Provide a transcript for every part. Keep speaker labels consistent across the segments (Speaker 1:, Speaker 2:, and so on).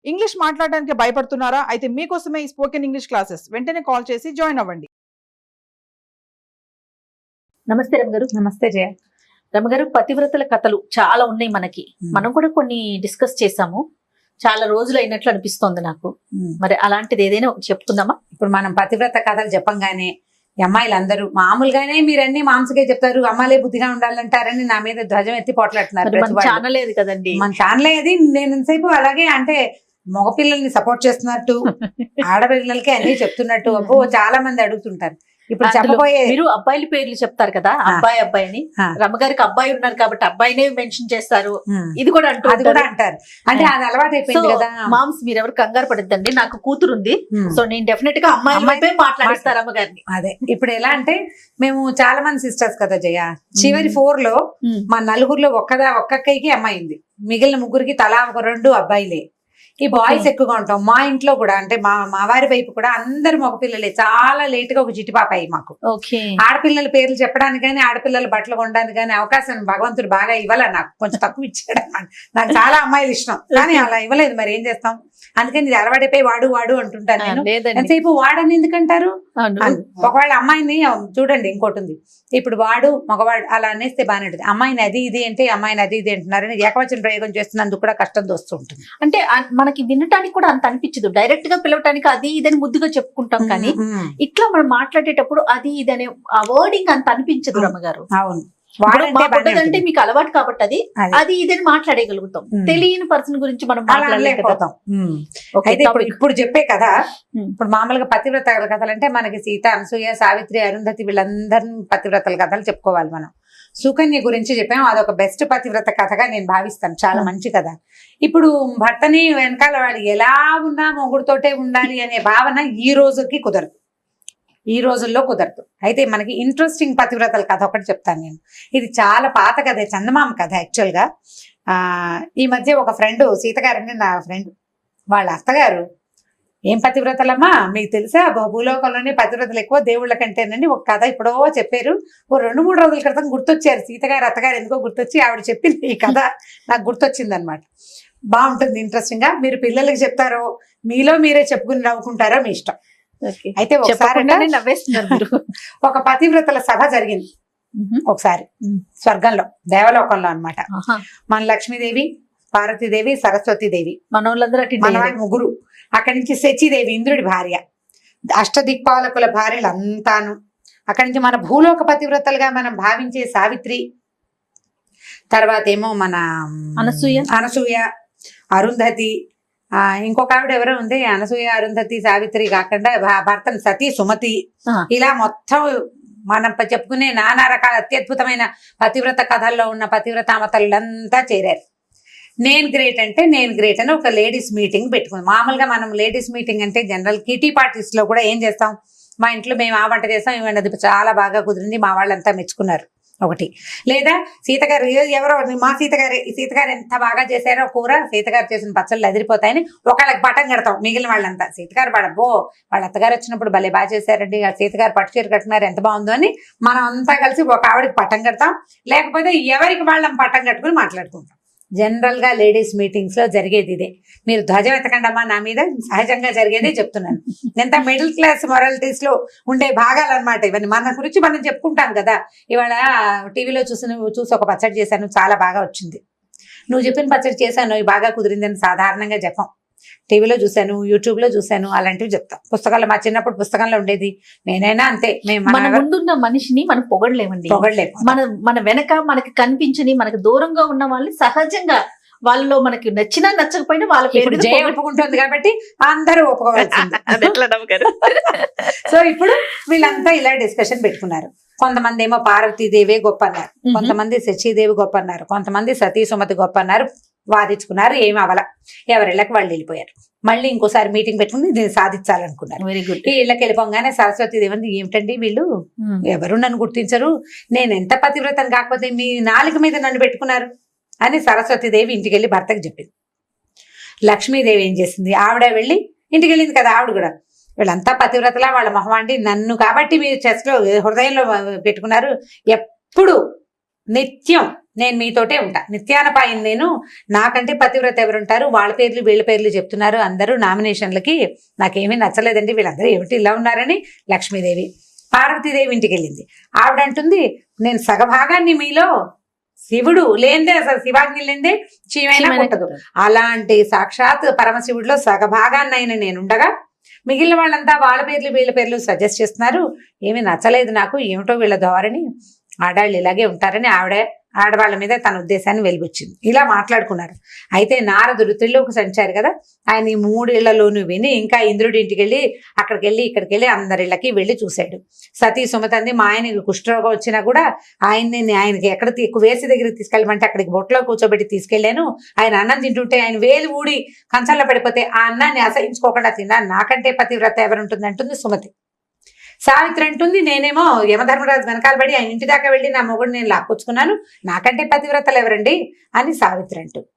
Speaker 1: English మాట్లాడడానికి భయపడుతున్నారా? అయితే మీకోసమే ఈ స్పోకెన్ ఇంగ్లీష్ క్లాసెస్. వెంటనే కాల్ చేసి జాయిన్ అవ్వండి.
Speaker 2: నమస్తే రమగారు.
Speaker 3: నమస్తే జయ.
Speaker 2: రమగారు, పతివ్రతల కథలు చాలా ఉన్నాయి మనకి. మనం కూడా కొన్ని డిస్కస్ చేసాము. చాలా రోజులు అయినట్లు అనిపిస్తోంది నాకు. మరి అలాంటిది ఏదైనా చెప్పుకుందామా?
Speaker 3: ఇప్పుడు మనం పతివ్రత కథలు చెప్పంగానే అమ్మాయిలందరూ మామూలుగానే మీరన్నీ మాంసకే చెప్తారు, అమ్మాయిలే బుద్ధిగా ఉండాలంటారని నా మీద ధ్వజం ఎత్తి పోట్లాడుతున్నారు.
Speaker 2: మన ఛానల్ ఏది కదండి,
Speaker 3: మన ఛానల్ అది. నేను ఎంతసేపు అలాగే అంటే మగపిల్లల్ని సపోర్ట్ చేస్తున్నట్టు ఆడపిల్లలకి అన్ని చెప్తున్నట్టు అబ్బో చాలా మంది అడుగుతుంటారు. ఇప్పుడు చెప్పబోయే
Speaker 2: మీరు అబ్బాయిల పేర్లు చెప్తారు కదా, అబ్బాయి అని. రమగారికి అబ్బాయి ఉన్నారు కాబట్టి అబ్బాయినే మెన్షన్ చేస్తారు. ఇది కూడా
Speaker 3: అంటారు. అంటే అది అలవాటు అయిపోయింది కదా.
Speaker 2: మామ్స్ మీరు ఎవరు కంగారు పడద్దండి, నాకు కూతురు ఉంది. సో నేను డెఫినెట్ గా అమ్మాయి మాట్లాడిస్తారు అమ్మగారిని.
Speaker 3: అదే ఇప్పుడు ఎలా అంటే మేము చాలా మంది సిస్టర్స్ కదా జయ. చివరి 4 లో మా నలుగురిలో ఒక్కక్కకి అమ్మాయి ఉంది. మిగిలిన ముగ్గురికి తలా ఒక 2 అబ్బాయిలే. ఈ బాయ్స్ ఎక్కువగా ఉంటాం. మా ఇంట్లో కూడా అంటే మా వారి వైపు కూడా అందరు మగపిల్లలే. చాలా లేట్ గా ఒక చిట్టి పాప అయ్యి మాకు. ఆడపిల్లల పేర్లు చెప్పడానికి కానీ ఆడపిల్లల బట్టలు కొనడానికి కానీ అవకాశం భగవంతుడు బాగా ఇవ్వాల. నాకు కొంచెం తక్కువ ఇచ్చాడు. నాకు చాలా అమ్మాయిలు ఇష్టం కానీ అలా ఇవ్వలేదు. మరి ఏం చేస్తాం, అందుకని ఇది అలవాటైపోయి వాడు అంటుంటాను నేను. ఎంతసేపు వాడని ఎందుకంటారు? ఒకవేళ అమ్మాయిని చూడండి, ఇంకోటి ఉంది. ఇప్పుడు వాడు మగవాడు అలా అనేస్తే బాగానే ఉంటుంది. అమ్మాయిని అది ఇది అంటే అమ్మాయిని అది ఇది అంటున్నారని ఏకవచన ప్రయోగం చేస్తున్నందుకు కూడా కష్టం వస్తూ ఉంటుంది.
Speaker 2: అంటే మనకి వినటానికి కూడా అంత అనిపించదు. డైరెక్ట్ గా పిలవటానికి అది ఇదని ముద్దుగా చెప్పుకుంటాం కానీ ఇట్లా మనం మాట్లాడేటప్పుడు అది ఇదనే ఆ వర్డింగ్ అంత అనిపించదు రమ్మగారు.
Speaker 3: అవును,
Speaker 2: అంటే మీకు అలవాటు కాబట్టి అది ఇదని మాట్లాడగలుగుతాం. తెలియని పర్సన్ గురించి మనం మాట్లాడలేకపోతాం.
Speaker 3: అయితే ఇప్పుడు చెప్పే కదా, ఇప్పుడు మామూలుగా పతివ్రత కథలు అంటే మనకి సీత, అనసూయ, సావిత్రి, అరుంధతి వీళ్ళందరినీ పతివ్రతల కథలు చెప్పుకోవాలి. మనం సుకన్య గురించి చెప్పాము. అదొక బెస్ట్ పతివ్రత కథగా నేను భావిస్తాను. చాలా మంచి కథ. ఇప్పుడు భర్తని వెనకాల వాడు ఎలా ఉన్నా మొగుడుతోటే ఉండాలి అనే భావన ఈ రోజుకి కుదరదు, ఈ రోజుల్లో కుదరదు. అయితే మనకి ఇంట్రెస్టింగ్ పతివ్రతల కథ ఒకటి చెప్తాను నేను. ఇది చాలా పాత కథ, చందమామ కథ. యాక్చువల్గా ఈ మధ్య ఒక ఫ్రెండ్, సీత గారండి నా ఫ్రెండ్, వాళ్ళ అత్తగారు ఏం పతివ్రతలమ్మా మీకు తెలుసా, భూలోకంలోనే పతివ్రతలు ఎక్కువ దేవుళ్ళ కంటేనండి ఒక కథ ఇప్పుడో చెప్పారు. ఓ 2-3 రోజుల క్రితం గుర్తొచ్చారు సీతగారు, అత్తగారు ఎందుకో గుర్తొచ్చి ఆవిడ చెప్పింది ఈ కథ నాకు గుర్తొచ్చింది అనమాట. బాగుంటుంది, ఇంట్రెస్టింగ్ గా. మీరు పిల్లలకి చెప్తారో మీలో మీరే చెప్పుకుని నవ్వుకుంటారో మీ ఇష్టం. అయితే ఒకసారి ఒక పతివ్రతల సభ జరిగింది ఒకసారి స్వర్గంలో, దేవలోకంలో అన్నమాట. మన లక్ష్మీదేవి, పార్వతీదేవి, సరస్వతీదేవి, మన ముగ్గురు. అక్కడి నుంచి శచీదేవి, ఇంద్రుడి భార్య, అష్టదిక్పాలకుల భార్యలు అంతాను. అక్కడి నుంచి మన భూలోక పతివ్రతలుగా మనం భావించే సావిత్రి, తర్వాత ఏమో మన అనసూయ, అరుంధతి, ఇంకొక ఆవిడ ఎవరో ఉంది. అనసూయ, అరుంధతి, సావిత్రి కాకుండా భర్తను సతీ, సుమతి, ఇలా మొత్తం మనం చెప్పుకునే నానా రకాల అత్యద్భుతమైన పతివ్రత కథల్లో ఉన్న పతివ్రతామతలంతా చేరారు. నేను గ్రేట్ అంటే నేను గ్రేట్ అని ఒక లేడీస్ మీటింగ్ పెట్టుకుంది. మామూలుగా మనం లేడీస్ మీటింగ్ అంటే జనరల్ కిటీ పార్టీస్ లో కూడా ఏం చేస్తాం, మా ఇంట్లో మేము ఆ వంట చేస్తాం, ఈ వంట చాలా బాగా కుదిరింది, మా వాళ్ళంతా మెచ్చుకున్నారు ఒకటి. లేదా సీతగారు ఎవరో మా సీతగారు ఎంత బాగా చేశారో కూర, సీతగారు చేసిన పచ్చళ్ళు అదిరిపోతాయని ఒకళ్ళకి పట్టం కడతాం. మిగిలిన వాళ్ళంతా సీతగారు వాళ్ళ అత్తగారు వచ్చినప్పుడు భలే బాగా చేశారండి, సీతగారు పట్టు చీర కట్టుకున్నారు ఎంత బాగుందో అని మనం అంతా కలిసి ఒక ఆవిడకి పట్టం కడతాం. లేకపోతే ఎవరికి వాళ్ళం పట్టం కట్టుకుని మాట్లాడుకుంటాం. జనరల్ గా లేడీస్ మీటింగ్స్ లో జరిగేది ఇదే. మీరు ధ్వజం ఎత్తకండమ్మా నా మీద, సహజంగా జరిగేదే చెప్తున్నాను. ఎంత మిడిల్ క్లాస్ మొరాలిటీస్ లో ఉండే భాగాలు అనమాట ఇవన్నీ. మన గురించి మనం చెప్పుకుంటాం కదా. ఇవాళ టీవీలో చూసి ఒక పచ్చడి చేశాను, చాలా బాగా వచ్చింది. నువ్వు చెప్పిన పచ్చడి చేశాను, బాగా కుదిరిందని సాధారణంగా చెప్పాం. టీవీలో చూశాను, యూట్యూబ్ లో చూశాను, అలాంటివి చెప్తాం. పుస్తకాల్లో మా చిన్నప్పుడు పుస్తకంలో ఉండేది. నేనైనా అంతే.
Speaker 2: మన ముందున్న మనిషిని మనం పొగడలేము. మన వెనక మనకి కనిపించని, మనకి దూరంగా ఉన్న వాళ్ళని సహజంగా వాళ్ళలో మనకి నచ్చినా నచ్చకపోయినా వాళ్ళ పేరు
Speaker 3: జయ ఒప్పుకుంటుంది కాబట్టి అందరూ ఒప్పుకోవాల్సింది. సో ఇప్పుడు వీళ్ళంతా ఇలా డిస్కషన్ పెట్టుకున్నారు. కొంతమంది ఏమో పార్వతీదేవి గొప్ప అన్నారు, కొంతమంది శచీదేవి గొప్ప అన్నారు, కొంతమంది సతీ సుమతి గొప్ప అన్నారు. వాదించుకున్నారు, ఏమి అవల, ఎవరిళ్ళకి వాళ్ళు వెళ్ళిపోయారు. మళ్ళీ ఇంకోసారి మీటింగ్ పెట్టుకుని దీన్ని సాధించాలనుకున్నారు.
Speaker 2: Very good.
Speaker 3: ఈ ఇళ్ళకి వెళ్ళిపోగానే సరస్వతీదేవి ఏమిటండి వీళ్ళు ఎవరు నన్ను గుర్తించరు, నేను ఎంత పతివ్రతను కాకపోతే మీ నాలుక మీద నన్ను పెట్టుకున్నారు అని సరస్వతీదేవి ఇంటికి వెళ్ళి భర్తకు చెప్పింది. లక్ష్మీదేవి ఏం చేసింది, ఆవిడ వెళ్ళి ఇంటికి వెళ్ళింది కదా ఆవిడ కూడా, వీళ్ళంతా పతివ్రతలా వాళ్ళ మొహమాండి నన్ను కాబట్టి మీరు చెస్ట్ లో హృదయంలో పెట్టుకున్నారు, ఎప్పుడు నిత్యం నేను మీతోటే ఉంటా, నిత్యానపాయం నేను, నాకంటే పతివ్రత ఎవరుంటారు, వాళ్ళ పేర్లు వీళ్ళ పేర్లు చెప్తున్నారు అందరూ నామినేషన్లకి, నాకేమీ నచ్చలేదండి వీళ్ళందరూ ఏమిటి ఇలా ఉన్నారని లక్ష్మీదేవి పార్వతీదేవి ఇంటికి వెళ్ళింది. ఆవిడ అంటుంది నేను సగభాగాన్ని మీలో, శివుడు లేందే అసలు శివాగ్ని లేందే చీమైనా పుట్టదు, అలాంటి సాక్షాత్ పరమశివుడిలో సగభాగాన్నైనా నేనుండగా మిగిలిన వాళ్ళంతా వాళ్ళ పేర్లు వీళ్ళ పేర్లు సజెస్ట్ చేస్తున్నారు, ఏమీ నచ్చలేదు నాకు, ఏమిటో వీళ్ళ ధోరణి, ఆడాళ్ళు ఇలాగే ఉంటారని ఆడవాళ్ళ మీద తన ఉద్దేశాన్ని వెలిబుచ్చింది. ఇలా మాట్లాడుకున్నారు. అయితే నారదుడు త్రిలోక సంచారి కదా, ఆయన ఈ 3 ఇళ్లలోనూ విని ఇంకా ఇంద్రుడి ఇంటికి వెళ్ళి అక్కడికి వెళ్ళి ఇక్కడికి వెళ్ళి అందరిళ్ళకి వెళ్ళి చూశాడు. సతీ సుమతంది మా ఆయనకి కుష్ఠరోగం వచ్చినా కూడా ఆయనకి ఎక్కడ వేసి దగ్గరికి తీసుకెళ్ళమంటే అక్కడికి బొట్లో కూర్చోబెట్టి తీసుకెళ్లాను, ఆయన అన్నం తింటుంటే ఆయన వేలు ఊడి కంచంలో పడిపోతే ఆ అన్నాన్ని అసహించుకోకుండా తిన్నాను, నాకంటే పతివ్రత ఎవరుంటుంది అంటుంది సుమతి. సావిత్రి అంటుంది నేనేమో యమధర్మరాజు వెనకాల పడి ఆయన ఇంటి దాకా వెళ్ళి నా మొగుడు నేను లాక్కొచ్చుకున్నాను, నాకంటే పతివ్రతలు ఎవరండి అని సావిత్రి అంటుంది.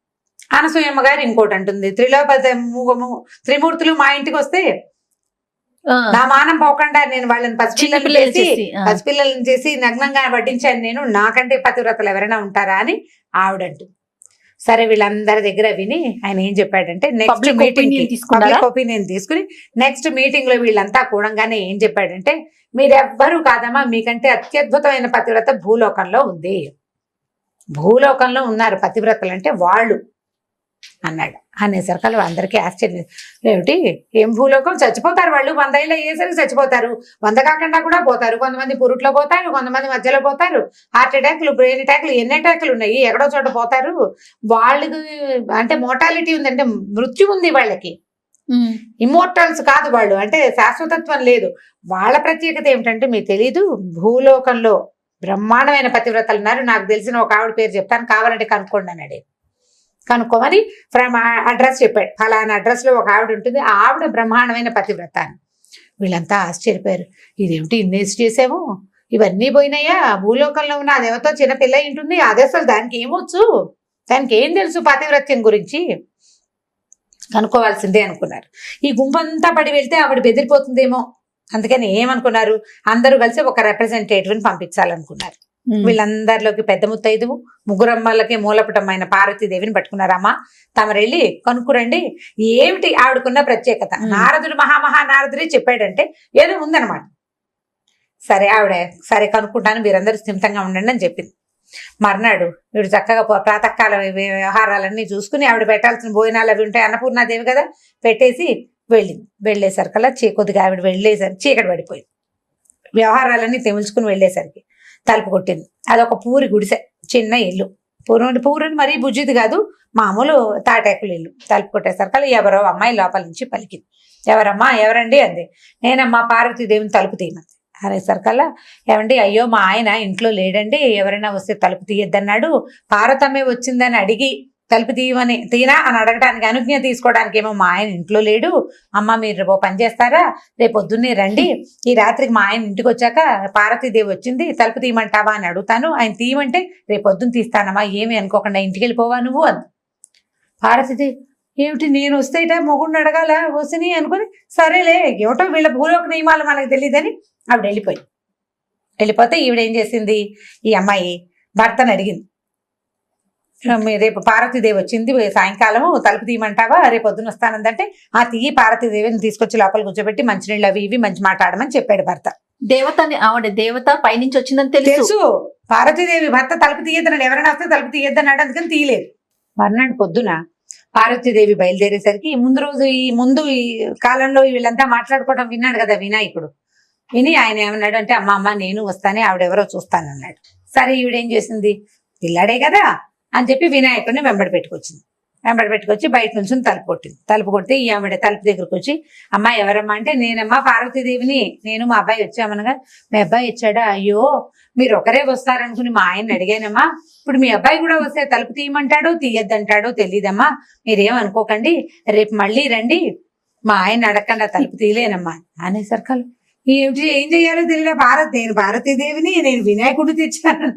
Speaker 3: అనసూయమ్మ గారు ఇంకోటి అంటుంది, త్రిమూర్తులు మా ఇంటికి వస్తే నా మానం పోకుండా నేను వాళ్ళని పసిపిల్లలను చేసి నగ్నంగా వడ్డించాను నేను, నాకంటే పతివ్రతలు ఎవరైనా ఉంటారా అని ఆవిడంటుంది. సరే వీళ్ళందరి దగ్గర విని ఆయన ఏం చెప్పాడంటే నెక్స్ట్ మీటింగ్ పబ్లిక్ ఒపీనియన్ తీసుకుని నెక్స్ట్ మీటింగ్ లో వీళ్ళంతా కూడంగానే ఏం చెప్పాడంటే మీరెవ్వరూ కాదమ్మా, మీకంటే అత్యద్భుతమైన పతివ్రత భూలోకంలో ఉంది, భూలోకంలో ఉన్నారు పతివ్రతలు అంటే వాళ్ళు అన్నాడు. అనేసరికి అందరికీ ఆశ్చర్యం, ఏమిటి ఏం భూలోకం, చచ్చిపోతారు వాళ్ళు, 100 ఏళ్ళు అయ్యేసరికి చచ్చిపోతారు, 100 కాకుండా కూడా పోతారు, కొంతమంది పురుట్లో పోతారు, కొంతమంది మధ్యలో పోతారు, హార్ట్ అటాక్లు బ్రెయిన్ అటాక్లు ఎన్ని అటాక్లు ఉన్నాయి, ఎక్కడో చోట పోతారు, వాళ్ళకి అంటే మోర్టాలిటీ ఉంది, అంటే మృత్యు ఉంది వాళ్ళకి, ఇమ్మోర్టల్స్ కాదు వాళ్ళు, అంటే శాశ్వతత్వం లేదు. వాళ్ళ ప్రత్యేకత ఏమిటంటే మీకు తెలీదు, భూలోకంలో బ్రహ్మాండమైన పతివ్రతలు ఉన్నారు, నాకు తెలిసిన ఒక ఆవిడ పేరు చెప్తాను కావాలంటే కనుక్కోండి అన్నాడు. కనుక్కోమని ఫ్రమ్ అడ్రస్ చెప్పాడు, ఫలానా అడ్రస్ లో ఒక ఆవిడ ఉంటుంది, ఆవిడ బ్రహ్మాండమైన పతివ్రత అని. వీళ్ళంతా ఆశ్చర్యపోయారు, ఇదేమిటి ఇన్నేసి చేసాము, ఇవన్నీ పోయినాయా, భూలోకంలో ఉన్న అదేవతో చిన్న పిల్ల ఉంటుంది, అదే అసలు దానికి ఏమొచ్చు, దానికి ఏం తెలుసు పతివ్రత్యం గురించి, కనుక్కోవాల్సిందే అనుకున్నారు. ఈ గుంపంతా పడి వెళ్తే ఆవిడ బెదిరిపోతుందేమో, అందుకని ఏమనుకున్నారు, అందరూ కలిసి ఒక రిప్రజెంటేటివ్ని పంపించాలనుకున్నారు. వీళ్ళందరిలోకి పెద్ద ముత్తైదువు, ముగ్గురమ్మలకి మూలపుటమైన పార్వతీదేవిని పట్టుకున్నారమ్మా, తమరెళ్ళి కనుక్కురండి ఏమిటి ఆవిడకున్న ప్రత్యేకత. నారదుడు నారదుడే చెప్పాడంటే ఏదో ఉందన్నమాట. సరే ఆవిడ సరే కనుక్కుంటాను, మీరందరూ స్థిమితంగా ఉండండి అని చెప్పింది. మర్నాడు వీడు చక్కగా ప్రాతకాల వ్యవహారాలన్నీ చూసుకుని ఆవిడ పెట్టాల్సిన భోజనాలు అవి ఉంటాయి, అన్నపూర్ణాదేవి కదా, పెట్టేసి వెళ్ళింది. వెళ్ళేసరికల్లా కొద్దిగా ఆవిడ వెళ్ళేసరికి చీకటి పడిపోయింది. వ్యవహారాలన్నీ తెముల్చుకుని వెళ్ళేసరికి తలుపు కొట్టింది. అదొక పూరి గుడిసె, చిన్న ఇల్లు, పూరని మరీ బుజ్జిది కాదు, మామూలు తాటాకులు ఇల్లు. తలుపు కొట్టేసరికి ఎవరో అమ్మాయి లోపల నుంచి పలికింది. ఎవరమ్మా, ఎవరండి అంది. నేనమ్మా పార్వతీదేవిని తలుపు తీయమంది. అనేసరికల్లా ఏమండి, అయ్యో మా ఆయన ఇంట్లో లేడండి, ఎవరైనా వస్తే తలుపు తీయద్దన్నాడు, పార్వతమ్మే వచ్చిందని అడిగి తలుపు తీయనా అని అడగడానికి అనుజ్ఞ తీసుకోవడానికి ఏమో మా ఆయన ఇంట్లో లేడు, అమ్మ మీరు రేపు పని చేస్తారా, రేపు పొద్దున్నే రండి, ఈ రాత్రికి మా ఆయన ఇంటికి వచ్చాక పార్వతీదేవి వచ్చింది తలుపు తీయమంటావా అని అడుగుతాను, ఆయన తీయమంటే రేపు పొద్దున్న తీస్తానమ్మా, ఏమి అనుకోకుండా ఇంటికి వెళ్ళిపోవా నువ్వు అంది. పార్వతీదేవి ఏమిటి నేను వస్తేట మొగుడిని అడగాల వసిని అనుకుని సరేలే ఏమిటో వీళ్ళ భూలోక నియమాలు మనకు తెలియదని ఆవిడ వెళ్ళిపోతే ఈవిడ ఏం చేసింది, ఈ అమ్మాయి భర్తను అడిగింది, రేపు పార్వతీదేవి వచ్చింది సాయంకాలము తలుపు తీయమంటావా, రేపు పొద్దున వస్తానందంటే ఆ తీయి పార్వతీదేవిని తీసుకొచ్చి లోపల కూర్చోబెట్టి మంచినీళ్ళు అవి ఇవి మంచి మాట్లాడమని చెప్పాడు భర్త.
Speaker 2: ఆవిడ దేవత పైనుంచి వచ్చిందని
Speaker 3: తెలుసు, పార్వతీదేవి భర్త తలుపు తీయద్దన్నాడు, ఎవరైనా వస్తే తలుపు తీయద్దన్నాడు, అందుకని తీయలేదు. మర్నాడు పొద్దున పార్వతీదేవి బయలుదేరేసరికి ముందు ఈ కాలంలో వీళ్ళంతా మాట్లాడుకోవడం విన్నాడు కదా వినాయకుడు, విని ఆయన ఏమన్నాడు అంటే అమ్మ నేను వస్తానే ఆవిడెవరో చూస్తానన్నాడు. సరే ఈవిడేం చేసింది, పిల్లాడే కదా అని చెప్పి వినాయకుడిని వెంబడి పెట్టుకొచ్చి బయట నుంచి తలుపు కొట్టి ఈ ఆవిడ తలుపు దగ్గరకు వచ్చి అమ్మ ఎవరమ్మా అంటే నేనమ్మా పార్వతీదేవిని, నేను మా అబ్బాయి వచ్చామనగా మీ అబ్బాయి వచ్చాడా, అయ్యో మీరు ఒకరే వస్తారనుకుని మా ఆయన్ని అడిగానమ్మా, ఇప్పుడు మీ అబ్బాయి కూడా వస్తే తలుపు తీయమంటాడో తీయద్దంటాడో తెలియదమ్మా, మీరేమనుకోకండి, రేపు మళ్ళీ రండి, మా ఆయన అడగకుండా తలుపు తీయలేనమ్మా అనేసరికి ఏం చెయ్యాలో తెలియదు. నేను భారతీదేవిని, నేను వినాయకుడు తెచ్చాను,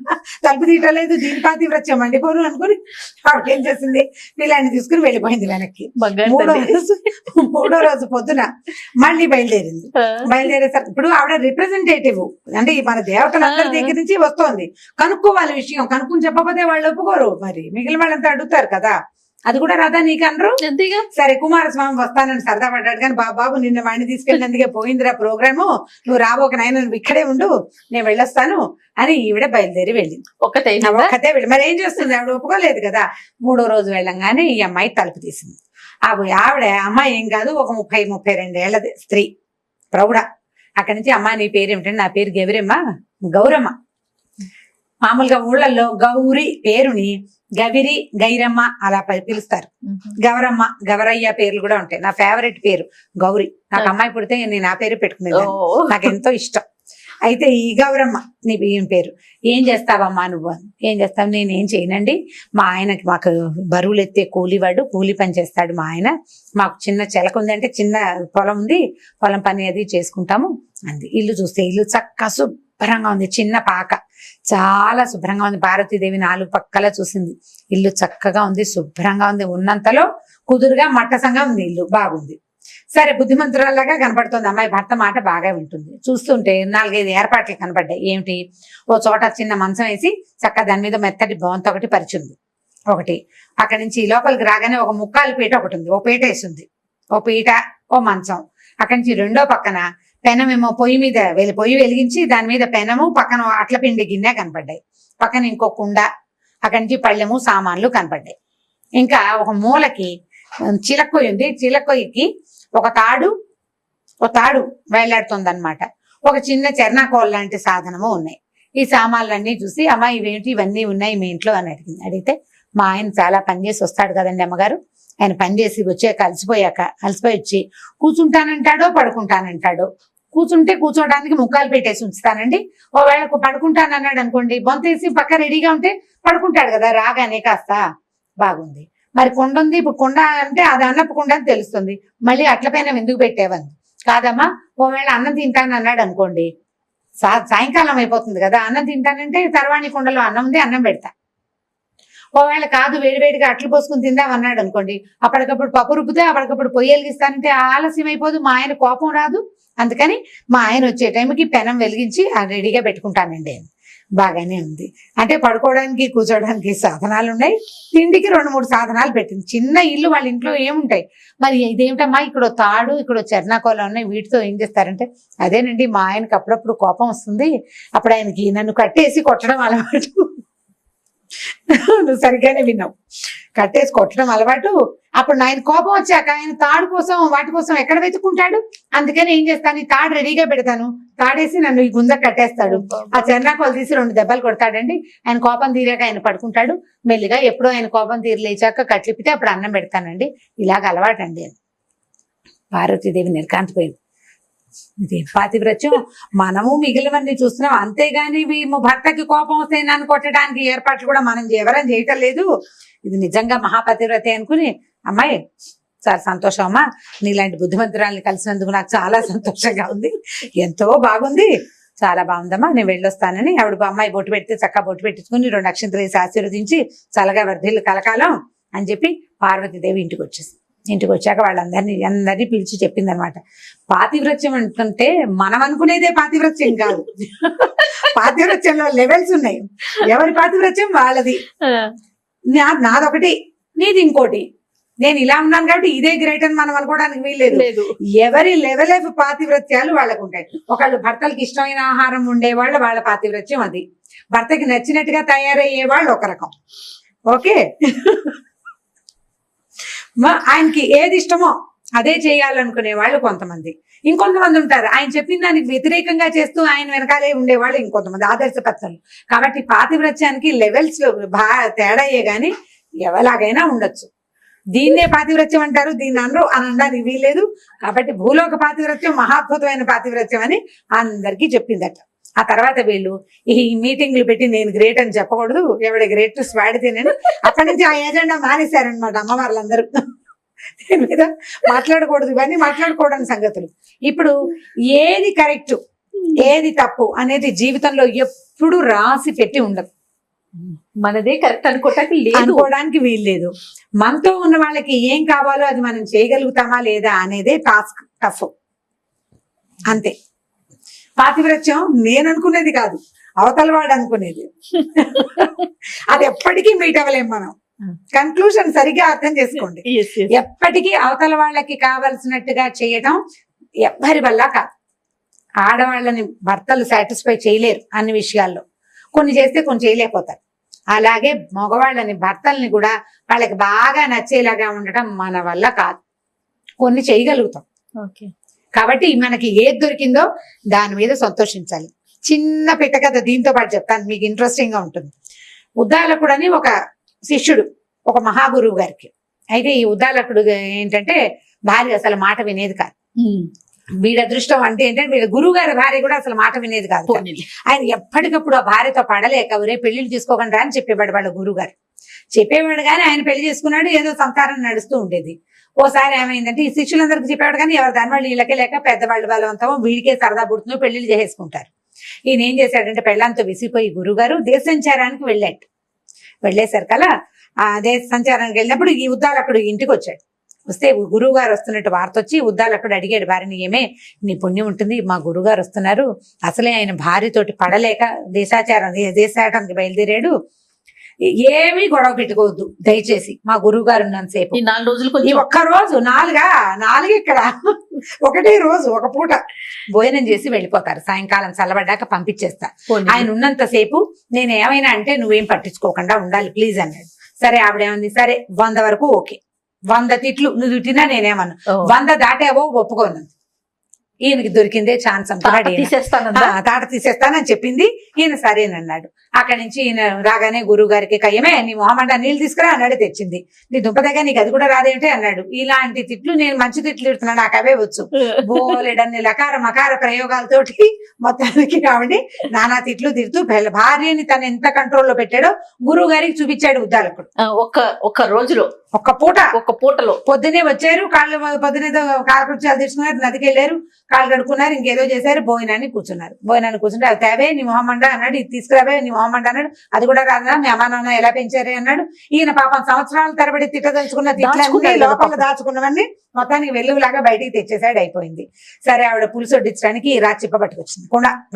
Speaker 3: తలుపు తీయటలేదు, దీని పాతివ్రత్యం మండిపోను అనుకుని ఆవిడ ఏం చేసింది, వీళ్ళని తీసుకుని వెళ్ళిపోయింది వెనక్కి. మూడో రోజు పొద్దున మళ్ళీ బయలుదేరింది. బయలుదేరేసరికి ఇప్పుడు ఆవిడ రిప్రజెంటేటివ్, అంటే మన దేవతలందరి దగ్గర నుంచి వస్తోంది. కనుక్కోవాలి విషయం, కనుక్కుని చెప్పకపోతే వాళ్ళు ఒప్పుకోరు, మరి మిగిలిన వాళ్ళంతా అడుగుతారు కదా. అది కూడా రాదా నీకు అనరు. సరే కుమారస్వామి వస్తానని సరదా పడ్డాడు, కానీ బాబు నిన్న వాడిని తీసుకెళ్ళినందుకే పోయిందిరా ప్రోగ్రాము, నువ్వు రాబోక నాయన నువ్వు ఇక్కడే ఉండు, నేను వెళ్ళొస్తాను అని ఈవిడ బయలుదేరి వెళ్ళింది. ఒక్కతే వెళ్ళి మరి ఏం చేస్తుంది, ఆవిడ ఒప్పుకోలేదు కదా. మూడో రోజు వెళ్ళంగానే ఈ అమ్మాయి తలుపు తీసింది. ఆవిడ అమ్మాయి ఏం కాదు, ఒక 30-32 ఏళ్ల స్త్రీ, ప్రౌఢ. అక్కడి నుంచి అమ్మ నీ పేరు ఏమిటంటే, నా పేరు గౌరమ్మ. మామూలుగా ఊళ్ళల్లో గౌరి పేరుని గవిరి, గైరమ్మ అలా పిలుస్తారు. గౌరమ్మ, గవరయ్య పేర్లు కూడా ఉంటాయి. నా ఫేవరెట్ పేరు గౌరి. నాకు అమ్మాయి పుడితే నేను ఆ పేరు పెట్టుకునేది, నాకు ఎంతో ఇష్టం. అయితే ఈ గౌరమ్మ నీ బియ్యం పేరు. ఏం చేస్తావమ్మా నువ్వు? ఏం చేస్తావు? నేనేం చేయనండి, మా ఆయనకి, మాకు బరువులు ఎత్తే కూలివాడు, కూలి పని చేస్తాడు మా ఆయన. మాకు చిన్న చెలక ఉంది, అంటే చిన్న పొలం ఉంది, పొలం పని అది చేసుకుంటాము అంది. ఇల్లు చూస్తే ఇల్లు చక్క శుభ్రంగా ఉంది, చిన్న పాక, చాలా శుభ్రంగా ఉంది. భారతీదేవి 4 పక్కల చూసింది. ఇల్లు చక్కగా ఉంది, శుభ్రంగా ఉంది, ఉన్నంతలో కుదురుగా మట్టసంగా ఉంది, ఇల్లు బాగుంది. సరే బుద్ధిమంతురాల్లాగా కనపడుతుంది అమ్మాయి. భర్త మాట బాగా వింటుంది. చూస్తుంటే 4-5 ఏర్పాట్లు కనపడ్డాయి. ఏమిటి, ఓ చోట చిన్న మంచం వేసి చక్క దాని మీద మెత్తటి బొంత ఒకటి పరిచింది. ఒకటి అక్కడి నుంచి లోపలికి రాగానే ఒక ముక్కాలు పీట ఒకటి ఉంది, ఓ పీట వేసింది. ఓ పీట, ఓ మంచం. అక్కడి నుంచి రెండో పక్కన పెనమేమో పొయ్యి మీద పొయ్యి వెలిగించి దాని మీద పెనము, పక్కన అట్ల పిండి గిన్నె కనపడ్డాయి. పక్కన ఇంకో కుండ, అక్కడి నుంచి పళ్ళెము సామాన్లు కనపడ్డాయి. ఇంకా ఒక మూలకి చిలక్కొయ్యి ఉంది. చిలక్కొయ్యికి ఒక తాడు వేలాడుతుంది అనమాట. ఒక చిన్న చెర్నాకోల్ లాంటి సాధనము ఉన్నాయి. ఈ సామాన్లన్నీ చూసి అమ్మ ఇవేంటి, ఇవన్నీ ఉన్నాయి మీ ఇంట్లో అని అడిగింది. అడిగితే మా ఆయన చాలా పనిచేసి వస్తాడు కదండి అమ్మగారు, ఆయన పనిచేసి వచ్చాక అలసిపోయి వచ్చి కూర్చుంటానంటాడో పడుకుంటానంటాడో. కూర్చుంటే కూర్చోడానికి ముక్కాలు పెట్టేసి ఉంచుతానండి. ఒకవేళ పడుకుంటానన్నాడు అనుకోండి, బొంతేసి పక్క రెడీగా ఉంటే పడుకుంటాడు కదా రాగానే. కాస్త బాగుంది. మరి కుండ ఉంది, ఇప్పుడు కుండ అంటే అది అన్నపు కుండ అని తెలుస్తుంది. మళ్ళీ అట్ల పైన ఎందుకు పెట్టేవని. కాదమ్మా, ఒకవేళ అన్నం తింటాను అన్నాడు అనుకోండి, సాయంకాలం అయిపోతుంది కదా, అన్నం తింటానంటే తర్వాణి కుండలో అన్నం ఉంది, అన్నం పెడతా. ఒకవేళ కాదు వేడివేడిగా అట్లు పోసుకుని తిందాం అన్నాడు అనుకోండి, అప్పటికప్పుడు పప్పు రుబ్బితే అప్పటికప్పుడు పొయ్యి వెలిగిస్తానంటే ఆలస్యం అయిపోదు, మా ఆయన కోపం రాదు. అందుకని మా ఆయన వచ్చే టైంకి పెనం వెలిగించి రెడీగా పెట్టుకుంటానండి. బాగానే ఉంది. అంటే పడుకోవడానికి కూర్చోడానికి సాధనాలు ఉన్నాయి, తిండికి 2-3 సాధనాలు పెట్టింది. చిన్న ఇల్లు, వాళ్ళ ఇంట్లో ఏముంటాయి. మరి ఇదేమిటమ్మా, ఇక్కడ తాడు, ఇక్కడ చెర్నాకోలు ఉన్నాయి, వీటితో ఏం చేస్తారంటే, అదేనండి మా ఆయనకి అప్పుడప్పుడు కోపం వస్తుంది, అప్పుడు ఆయనకి నన్ను కట్టేసి కొట్టడం అలవాటు. నువ్వు సరిగ్గానే విన్నావు, కట్టేసి కొట్టడం అలవాటు. అప్పుడు ఆయన కోపం వచ్చాక ఆయన తాడు కోసం వాటి కోసం ఎక్కడ వెతుక్కుంటాడు. అందుకని ఏం చేస్తాను, ఈ తాడు రెడీగా పెడతాను, తాడేసి నన్ను ఈ గుంజ కట్టేస్తాడు. ఆ చెర్నాకోలు తీసి 2 దెబ్బలు కొడతాడండి. ఆయన కోపం తీరాక ఆయన పడుకుంటాడు. మెల్లిగా ఎప్పుడో ఆయన కోపం తీరలేచాక కట్లిపితే అప్పుడు అన్నం పెడతానండి. ఇలాగ అలవాటండి అని. పార్వతీదేవి నిర్కాంతిపోయింది. ఇది పాతివ్రత్యం. మనము మిగిలినవన్నీ చూస్తున్నాం, అంతేగాని భర్తకి కోపం వస్తే నన్ను కొట్టడానికి ఏర్పాట్లు కూడా మనం ఎవరని చేయటం లేదు. ఇది నిజంగా మహాపతివ్రతే అనుకుని, అమ్మాయి చాలా సంతోషం అమ్మా, నీలాంటి బుద్ధిమంతురాల్ని కలిసినందుకు నాకు చాలా సంతోషంగా ఉంది, ఎంతో బాగుంది, చాలా బాగుందమ్మా, నేను వెళ్ళొస్తానని ఆవిడ అమ్మాయి బొట్టు పెడితే చక్కగా బొట్టు పెట్టించుకుని 2 అక్షంతలు వేసి ఆశీర్వదించి చల్లగా వర్ధిల్లు కలకాలం అని చెప్పి పార్వతీదేవి ఇంటికి వచ్చేసింది. ఇంటికి వచ్చాక అందరినీ పిలిచి చెప్పింది అనమాట. పాతివ్రత్యం అంటుంటే మనం అనుకునేదే పాతివ్రత్యం కాదు, పాతివ్రత్యంలో లెవెల్స్ ఉన్నాయి. ఎవరి పాతివ్రత్యం వాళ్ళది. నాదొకటి, నీది ఇంకోటి. నేను ఇలా ఉన్నాను కాబట్టి ఇదే గ్రేట్ అని మనం అనుకోవడానికి వీల్లేదు. ఎవరి లెవెల్ ఆఫ్ పాతివ్రత్యాలు వాళ్ళకు ఉంటాయి. ఒకళ్ళు భర్తలకి ఇష్టమైన ఆహారం ఉండేవాళ్ళు, వాళ్ళ పాతివ్రత్యం అది. భర్తకి నచ్చినట్టుగా తయారయ్యే వాళ్ళు ఒక రకం. ఓకే, ఆయనకి ఏది ఇష్టమో అదే చేయాలనుకునే వాళ్ళు కొంతమంది. ఇంకొంతమంది ఉంటారు ఆయన చెప్పిన దానికి వ్యతిరేకంగా చేస్తూ ఆయన వెనకాలే ఉండేవాళ్ళు ఇంకొంతమంది, ఆదర్శపత్రులు. కాబట్టి పాతివ్రత్యానికి లెవెల్స్ తేడాయే గాని ఎవలాగైనా ఉండొచ్చు. దీన్నే పాతివ్రత్యం అంటారు, దీన్ని అనరు అని అనడానికి వీల్లేదు. కాబట్టి భూలోక పాతివ్రత్యం మహాద్భుతమైన పాతివ్రత్యం అని అందరికీ చెప్పిందట. ఆ తర్వాత వీళ్ళు ఈ మీటింగ్లు పెట్టి నేను గ్రేట్ అని చెప్పకూడదు, ఎవడి గ్రేట్ స్వాడితేనని అక్కడి నుంచి ఆ ఏజెండా మానేశారనమాట అమ్మవార్లందరూ. దీని మీద మాట్లాడకూడదు, ఇవన్నీ మాట్లాడకూడని సంగతులు. ఇప్పుడు ఏది కరెక్ట్ ఏది తప్పు అనేది జీవితంలో ఎప్పుడు రాసి పెట్టి ఉండదు.
Speaker 2: మనదే కరెక్ట్ అనుకోవటానికి లేదు,
Speaker 3: అనుకోవడానికి వీల్లేదు. మనతో ఉన్న వాళ్ళకి ఏం కావాలో అది మనం చేయగలుగుతామా లేదా అనేదే టాస్క్, టఫ్, అంతే. పాతివ్రత్యం నేను అనుకునేది కాదు, అవతల వాడు అనుకునేది. అది ఎప్పటికీ మీట్ అవ్వలేం మనం. కన్క్లూషన్ సరిగ్గా అర్థం చేసుకోండి. ఎప్పటికీ అవతల వాళ్ళకి కావలసినట్టుగా చేయడం ఎవ్వరి వల్ల కాదు. ఆడవాళ్ళని భర్తలు సాటిస్ఫై చేయలేరు అన్ని విషయాల్లో, కొన్ని చేస్తే కొన్ని చేయలేకపోతారు. అలాగే మగవాళ్ళని భర్తల్ని కూడా వాళ్ళకి బాగా నచ్చేలాగా ఉండటం మన వల్ల కాదు, కొన్ని చేయగలుగుతాం. కాబట్టి మనకి ఏది దొరికిందో దాని మీద సంతోషించాలి. చిన్న పిట్ట కథ దీంతో పాటు చెప్తాను, మీకు ఇంట్రెస్టింగ్ గా ఉంటుంది. ఉద్దాలకుడు అని ఒక శిష్యుడు ఒక మహాగురువు గారికి. అయితే ఈ ఉద్దాలకుడు ఏంటంటే భార్య అసలు మాట వినేది కాదు. వీడి అదృష్టం అంటే ఏంటంటే వీడి గురువు గారి భార్య కూడా అసలు మాట వినేది కాదు. ఆయన ఎప్పటికప్పుడు ఆ భార్యతో పడలేక ఒరే పెళ్లిళ్ళు తీసుకోకుండా అని చెప్పేవాడు వాళ్ళ గురువు గారు. చెప్పేవాడు కానీ ఆయన పెళ్లి చేసుకున్నాడు, ఏదో సంసారం నడుస్తూ ఉండేది. ఓసారి ఏమైందంటే ఈ శిష్యులందరికీ చెప్పేవాడు కానీ ఎవరు దాని వాళ్ళు వీళ్ళకే లేక పెద్దవాళ్ళు బలవంతం వీడికే సరదా పుడుతుందో పెళ్లిళ్ళు చేసేసుకుంటారు. ఈయన ఏం చేశాడంటే పెళ్ళంతో విసిపోయి గురుగారు దేశ సంచారానికి వెళ్ళేసరికల్లా ఆ దేశ సంచారానికి వెళ్ళినప్పుడు ఈ ఉద్దాలకుడు ఇంటికి వచ్చాడు. వస్తే గురువు గారు వస్తున్నట్టు వార్త వచ్చి ఉద్దాలకుడు అడిగాడు భార్యని, ఏమే నీ పుణ్యం ఉంటుంది, మా గురువు గారు వస్తున్నారు, అసలే ఆయన భార్యతోటి పడలేక దేశాటానికి బయలుదేరాడు, ఏమీ గొడవ పెట్టుకోవద్దు దయచేసి, మా గురువు గారు ఉన్నంతసేపు
Speaker 2: 4 రోజులు
Speaker 3: ఒక్క రోజు 4 ఇక్కడ ఒకటే రోజు ఒక పూట భోజనం చేసి వెళ్ళిపోతారు, సాయంకాలం చల్లబడ్డాక పంపించేస్తా, ఆయన ఉన్నంతసేపు నేను ఏమైనా అంటే నువ్వేం పట్టించుకోకుండా ఉండాలి ప్లీజ్ అన్నాడు. సరే ఆవిడేమంది, సరే 100 వరకు ఓకే, 100 తిట్లు నువ్వు తిట్టినా నేనేమన్నా, 100 దాటావో ఒప్పుకోను. ఈయనకి దొరికిందే ఛాన్స్ అనుకున్నాడు, తాట తీసేస్తానని చెప్పింది. ఈయన సరేనన్నాడు. అక్కడి నుంచి ఈయన రాగానే గురువు గారికి కయ్యమే నీ మొహమంట నీళ్ళు తీసుకురా అన్నాడు, తెచ్చింది. నీ దుంపదగా నీకు అది కూడా రాదేంటి అన్నాడు. ఇలాంటి తిట్లు నేను మంచి తిట్లు తిడుతున్నాను, నాకు అవే వచ్చు, బోలెడన్ని లకార మకార ప్రయోగాలతోటి మొత్తానికి కాబట్టి నానా తిట్లు తిడుతూ భార్యని తను ఎంత కంట్రోల్లో పెట్టాడో గురువు గారికి చూపించాడు ఉద్దాలకుడు.
Speaker 2: ఒక్క రోజులో
Speaker 3: ఒక్క పూటలో పొద్దునే వచ్చారు, పొద్దునే కాలకృత్యాలు తెచ్చుకున్నారు, నదికి వెళ్ళారు, కాళ్ళు కడుక్కున్నారు, ఇంకేదో చేశారు, భోజనాన్ని కూర్చుంటే అది తేవే నీ మొహమండ అన్నాడు, ఇది తీసుకురావే నీ మొహమండ అన్నాడు, అది కూడా రాదా మీ అమ్మా నాన్న ఎలా పెంచారే అన్నాడు. ఈయన పాపం సంవత్సరాల తరబడి తిట్టదలుచుకున్న తిట్లన్నీ లోపల దాచుకున్నవన్నీ మొత్తానికి వెలుగులాగా బయటికి తెచ్చేసాడు, అయిపోయింది. సరే ఆవిడ పులుసు వడ్డించడానికి రాచిప్ప పట్టుకొచ్చింది,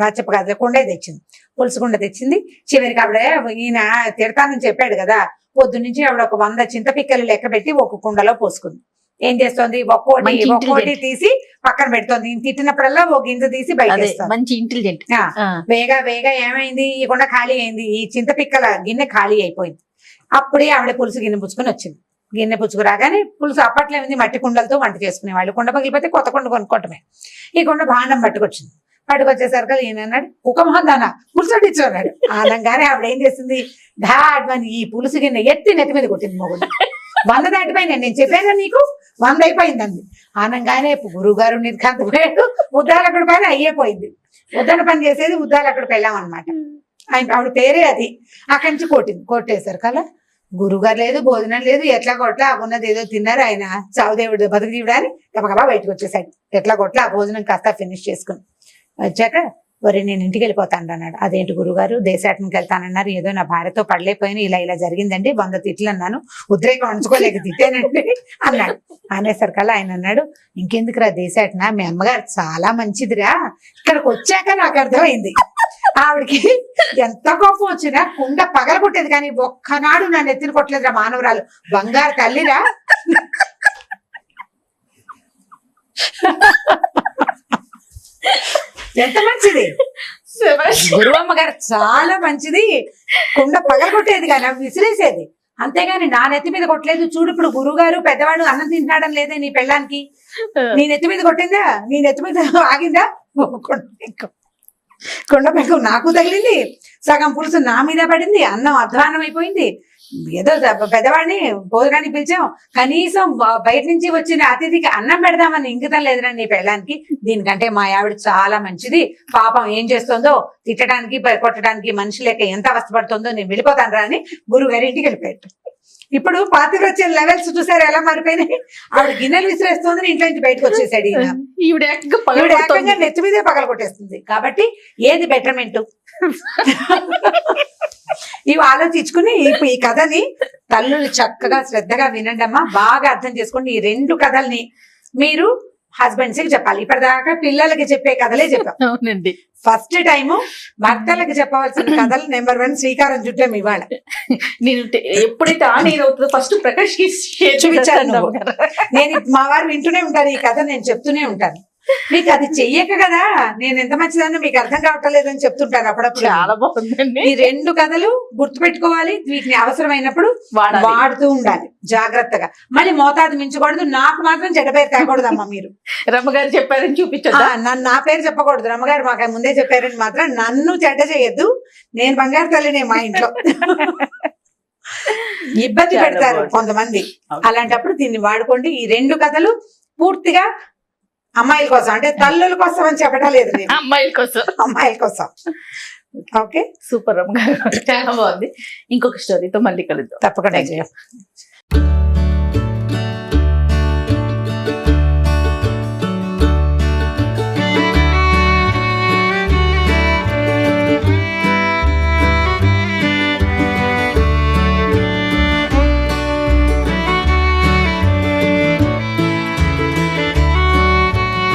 Speaker 3: రాచిప్ప కాదు కుండే తెచ్చింది, పులుసు కుండ తెచ్చింది. చివరికి ఆవిడ ఈయన తిడతానని చెప్పాడు కదా, పొద్దు నుంచి ఆవిడ ఒక 100 చింతపిక్కలు లెక్క పెట్టి ఒక కుండలో పోసుకుంది. ఏం చేస్తోంది, ఒక్కోటి తీసి పక్కన పెడుతోంది. తిట్టినప్పుడల్లా ఒక గింజ తీసి బయట
Speaker 2: మంచి ఇంటెలిజెంట్.
Speaker 3: వేగా ఏమైంది, ఈ కుండ ఖాళీ అయింది, ఈ చింతపిక్కల గిన్నె ఖాళీ అయిపోయింది. అప్పుడే ఆవిడ పులుసు గిన్నె పుచ్చుకొని వచ్చింది. గిన్నె పుచ్చుకు రాగానే పులుసు అప్పట్లో ఏమైంది మట్టి కుండలతో వంట చేసుకునేవాళ్ళు, కుండ పగిలిపోతే కొత్త కుండ కొనుక్కోవటమే. ఈ కుండ భాండం పట్టుకొచ్చింది. పట్టుకొచ్చేసరికి ఈయన అన్నాడు కుక్కమోహన్ పులుసు వడ్డించు అన్నాడు. అనగానే ఆవిడ ఏం చేసింది, ఢాడ్మని ఈ పులుసు గిన్నె ఎత్తి నెత్తి మీద కొట్టింది. మొగుడు 100 దాటిపోయింది, నేను చెప్పాను నీకు 100 అయిపోయిందండి. అనగానే గురువు గారు నిర్ఘాంతపోయాడు, ఉద్దాలకుడి పని అయ్యేపోయింది. ఉద్దన పని చేసేది ఉద్దాలకుడు పెళ్ళాం అనమాట, ఆవిడ పేరే అది. అక్కడి నుంచి కొట్టేశారు కదా, గురువుగారు లేదు, భోజనం లేదు, ఎట్లా కొట్లా ఉన్నది ఏదో తిన్నారు. ఆయన చావుదేవుడు బతుకు తీయడానికి గబగబా బయటకు వచ్చేసాడు. ఎట్లా కొట్లా ఆ భోజనం కాస్త ఫినిష్ చేసుకుని వచ్చాక వరే నేను ఇంటికి వెళ్ళిపోతాను అన్నాడు. అదేంటి గురుగారు దేశాటనకి వెళ్తానన్నారు, ఏదో నా భార్యతో పడలేకపోయినా ఇలా జరిగిందండి, 100 తిట్లు అన్నాను, ఉద్రేకం ఉంచుకోలేక తిట్టానండి అన్నాడు. అనేసరికల్లా ఆయన అన్నాడు, ఇంకెందుకురా దేశాటన, మీ అమ్మగారు చాలా మంచిదిరా, ఇక్కడికి వచ్చాక నాకు అర్థమైంది ఆవిడకి ఎంత కోపం వచ్చినా కుండ పగల కొట్టేది కానీ ఒక్కనాడు నన్ను ఎత్తిన కొట్టలేదురా, మానవరాలు బంగారు తల్లిరా. ఎంత మంచిది గురువమ్మ గారు, చాలా మంచిది, కుండ పగలగొట్టేది కానీ అవి విసిరేసేది, అంతేగాని నా నెత్తి మీద కొట్టలేదు. చూడు ఇప్పుడు గురువు గారు పెద్దవాడు అన్నం తింటాడని లేదే నీ పెళ్ళానికి, నీ నెత్తి మీద కొట్టిందా, నీ నెత్తి మీద ఆగిందా, కుండ పెంకు నాకు తగిలింది, సగం పులుసు నా మీద పడింది, అన్నం అధ్వానం అయిపోయింది. ఏదో పెద్దవాడిని భోజనానికి పిలిచాం, కనీసం బయట నుంచి వచ్చిన అతిథికి అన్నం పెడదామని ఇంకితం లేదురా నీ పెళ్ళానికి, దీనికంటే మా ఆవిడ చాలా మంచిది, పాపం ఏం చేస్తుందో తిట్టడానికి కొట్టడానికి మనిషి లేక ఎంత అవస్థపడుతుందో, నేను వెళ్ళిపోతాను రా అని గురువు గారి ఇంటికి వెళ్ళిపోయాడు. ఇప్పుడు పాతివ్రత్యం లెవెల్స్ చూసారు ఎలా మారిపోయినాయి. ఆవిడ గిన్నెలు విసిరేస్తుంది, ఇంట్లో నుంచి బయటకు వచ్చేసాడు ఈయన.
Speaker 2: ఈవిడ ఏకంగా
Speaker 3: ఈవిడ
Speaker 2: పగలగొడుతోంది.
Speaker 3: ఏకంగా నెత్తి మీదే పగల కొట్టేస్తుంది. కాబట్టి ఏది బెటర్మెంట్ ఇవి ఆలోచించుకుని ఇప్పుడు ఈ కథని తల్లులు చక్కగా శ్రద్ధగా వినండి అమ్మా, బాగా అర్థం చేసుకోండి. ఈ 2 కథల్ని మీరు హస్బెండ్స్ కి చెప్పాలి. ఇప్పటిదాకా పిల్లలకి చెప్పే కథలే చెప్పాం.
Speaker 2: అవునండి.
Speaker 3: ఫస్ట్ టైము భర్తలకు చెప్పవలసిన కథలు నెంబర్ 1 శ్రీకారం చుట్టాం ఇవాళ.
Speaker 2: నేను ఎప్పుడైతే ఆన్ ఎయిర్ అవుతుందో ఫస్ట్ ప్రకాష్ కి షేర్
Speaker 3: చూపించాను
Speaker 2: చేస్తాను.
Speaker 3: నువ్వు. నేను మా వారు వింటూనే ఉంటారు ఈ కథ, నేను చెప్తూనే ఉంటాను. మీకు అది చెయ్యక కదా నేను ఎంత మంచిదానో మీకు అర్థం కావటం లేదని చెప్తుంటాను అప్పుడప్పుడు.
Speaker 2: చాలా బాగుందండి.
Speaker 3: ఈ 2 కథలు గుర్తుపెట్టుకోవాలి, వీటిని అవసరమైనప్పుడు
Speaker 2: వాడాలి.
Speaker 3: వాడుతూ ఉండాలి జాగ్రత్తగా. మళ్ళీ మోతాదు మించకూడదు. నాకు మాత్రం చెడ్డ పేరు తేకూడదమ్మా మీరు.
Speaker 2: రమ్మగారు చెప్పారని చూపించదా?
Speaker 3: నన్ను నా పేరు చెప్పకూడదు. రమ్మగారు మాకు ముందే చెప్పారని మాత్రం నన్ను చెడ్డ చేయొద్దు. నేను బంగారు తల్లినే మా ఇంట్లో. ఇబ్బంది
Speaker 2: చాలా
Speaker 3: పెడతారు
Speaker 2: బాగుంది.
Speaker 3: కొంతమంది.
Speaker 2: Okay.
Speaker 3: అలాంటప్పుడు దీన్ని వాడుకోండి. ఈ 2 కథలు పూర్తిగా అమ్మాయిల కోసం, అంటే తల్లుల కోసం అని చెప్పడం లేదు నేను,
Speaker 2: అమ్మాయిల కోసం.
Speaker 3: అమ్మాయిల కోసం. ఓకే,
Speaker 2: సూపర్ రమ్మగారు, చాలా బాగుంది. ఇంకొక స్టోరీతో మళ్ళీ కలుద్దాం.
Speaker 3: తప్పకుండా
Speaker 2: Thank you.
Speaker 3: చేయం.